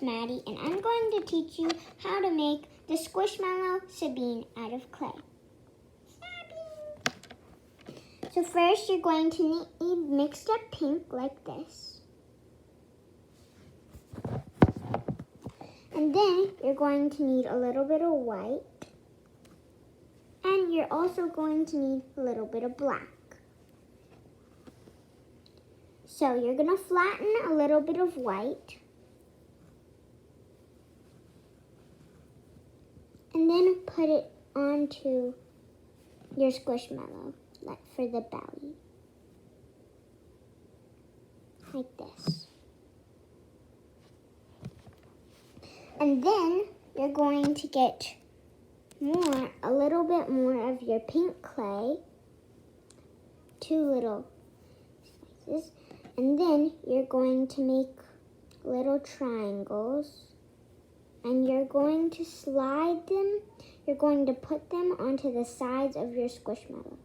Maddie, and I'm going to teach you how to make the Squishmallow Sabine out of clay. Sabine! So first you're going to need mixed up pink like this. And then you're going to need a little bit of white. And you're also going to need a little bit of black. So you're going to flatten a little bit of white. And then put it onto your Squishmallow, like for the belly. Like this. And then you're going to get a little bit more of your pink clay. 2 little slices. And then you're going to make little triangles. And you're going to slide them. You're going to put them onto the sides of your Squishmallows.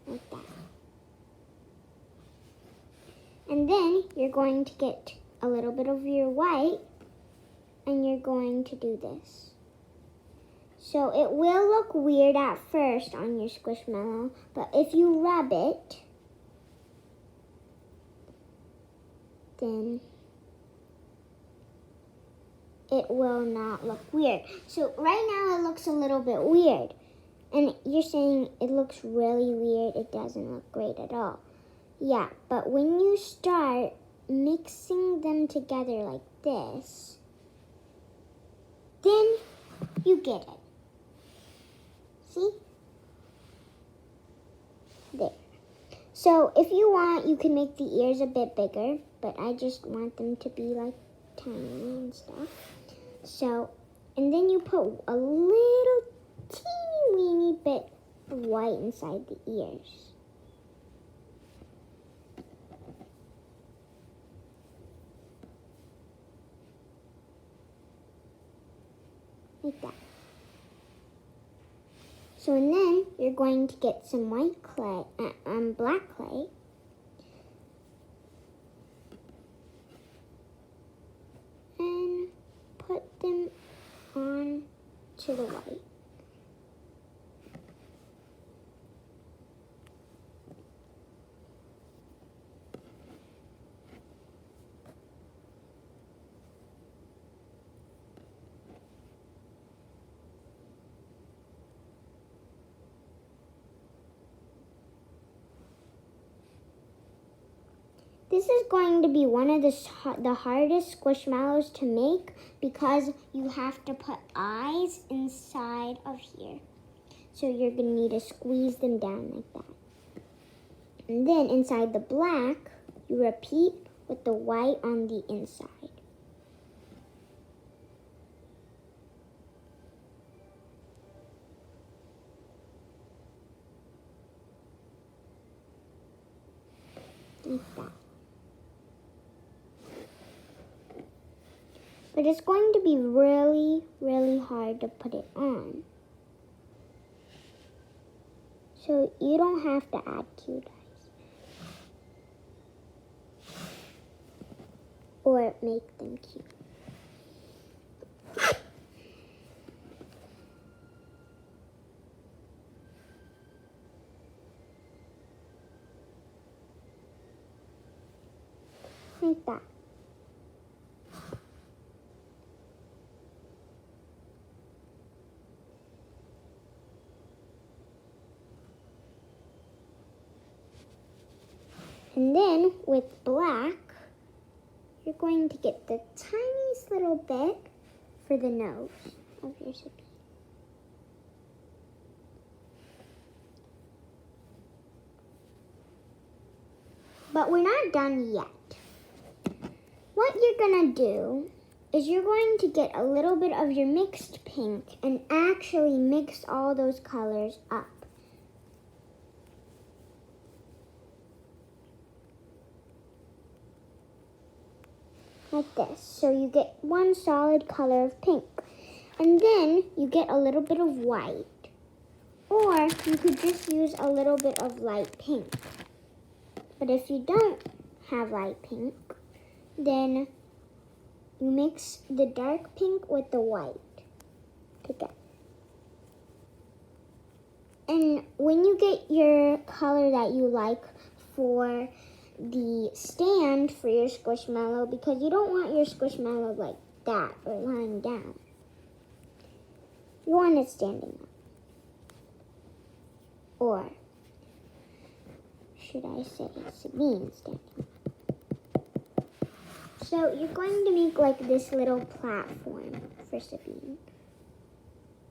Like that. And then you're going to get a little bit of your white. And you're going to do this. So it will look weird at first on your Squishmallow. But if you rub it, then it will not look weird. So right now it looks a little bit weird. And you're saying it looks really weird. It doesn't look great at all. Yeah, but when you start mixing them together like this, then you get it. See? There. So if you want, you can make the ears a bit bigger, but I just want them to be like tiny and stuff. So, and then you put a little teeny weeny bit of white inside the ears. Like that. So, and then you're going to get some white clay, black clay. And put them on to the white. This is going to be one of the hardest Squishmallows to make because you have to put eyes inside of here. So you're going to need to squeeze them down like that. And then inside the black, you repeat with the white on the inside. Like that. But it's going to be really, really hard to put it on. So you don't have to add cute eyes. Or make them cute. Like that. And then with black, you're going to get the tiniest little bit for the nose of your Sabine. But we're not done yet. What you're going to do is you're going to get a little bit of your mixed pink and actually mix all those colors up. Like this. So you get one solid color of pink. And then you get a little bit of white. Or you could just use a little bit of light pink. But if you don't have light pink, then you mix the dark pink with the white together. And when you get your color that you like for the stand for your squishmallow, because you don't want your squishmallow like that or lying down. You want it standing up. Or should I say Sabine standing up. So you're going to make like this little platform for Sabine.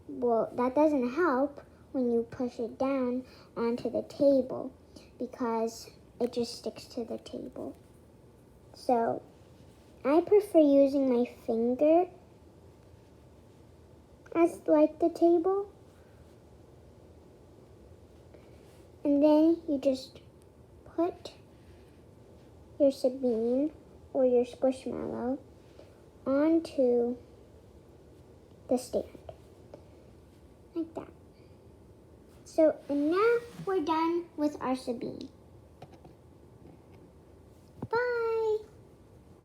Well, that doesn't help when you push it down onto the table because it just sticks to the table. So I prefer using my finger as like the table. And then you just put your Sabine or your squishmallow onto the stand. Like that. So, and now we're done with our Sabine.